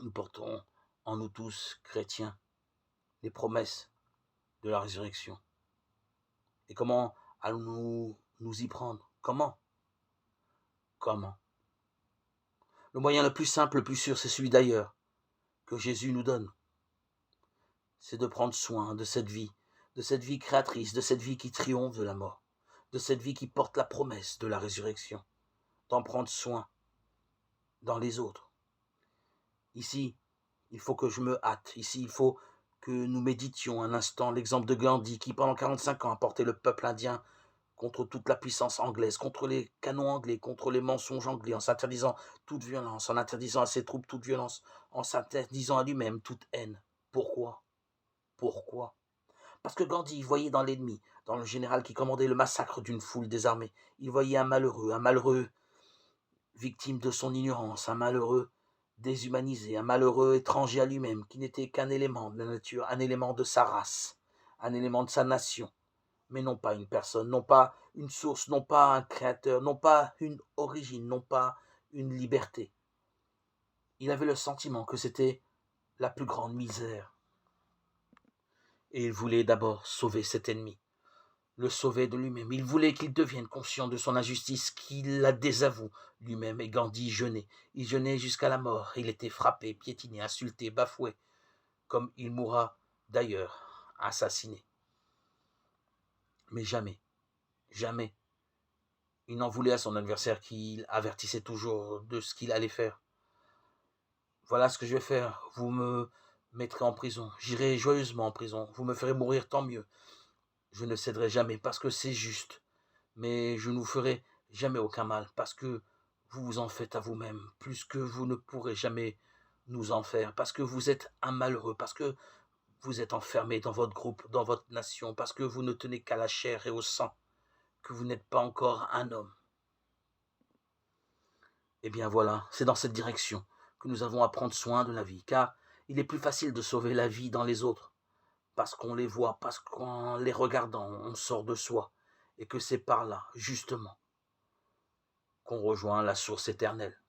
nous portons en nous tous, chrétiens, les promesses de la résurrection. Et comment allons-nous nous y prendre? Comment? Comment? Le moyen le plus simple, le plus sûr, c'est celui d'ailleurs que Jésus nous donne. C'est de prendre soin de cette vie créatrice, de cette vie qui triomphe de la mort, de cette vie qui porte la promesse de la résurrection, d'en prendre soin dans les autres. Ici, il faut que je me hâte. Ici, il faut que nous méditions un instant l'exemple de Gandhi qui, pendant 45 ans, a porté le peuple indien contre toute la puissance anglaise, contre les canons anglais, contre les mensonges anglais, en s'interdisant toute violence, en interdisant à ses troupes toute violence, en s'interdisant à lui-même toute haine. Pourquoi? Pourquoi? Parce que Gandhi voyait dans l'ennemi, dans le général qui commandait le massacre d'une foule désarmée, il voyait un malheureux victime de son ignorance, un malheureux déshumanisé, un malheureux étranger à lui-même, qui n'était qu'un élément de la nature, un élément de sa race, un élément de sa nation, mais non pas une personne, non pas une source, non pas un créateur, non pas une origine, non pas une liberté. Il avait le sentiment que c'était la plus grande misère. Et il voulait d'abord sauver cet ennemi, le sauver de lui-même. Il voulait qu'il devienne conscient de son injustice, qu'il la désavoue lui-même. Et Gandhi jeûnait. Il jeûnait jusqu'à la mort. Il était frappé, piétiné, insulté, bafoué, comme il mourra d'ailleurs, assassiné. Mais jamais, jamais, il n'en voulait à son adversaire qu'il avertissait toujours de ce qu'il allait faire. Voilà ce que je vais faire. Vous me mettrez en prison. J'irai joyeusement en prison. Vous me ferez mourir, tant mieux. Je ne céderai jamais parce que c'est juste. Mais je ne vous ferai jamais aucun mal parce que vous vous en faites à vous-même plus que vous ne pourrez jamais nous en faire, parce que vous êtes un malheureux, parce que vous êtes enfermé dans votre groupe, dans votre nation, parce que vous ne tenez qu'à la chair et au sang, que vous n'êtes pas encore un homme. Eh bien voilà, c'est dans cette direction que nous avons à prendre soin de la vie, car il est plus facile de sauver la vie dans les autres, parce qu'on les voit, parce qu'en les regardant, on sort de soi, et que c'est par là, justement, qu'on rejoint la source éternelle.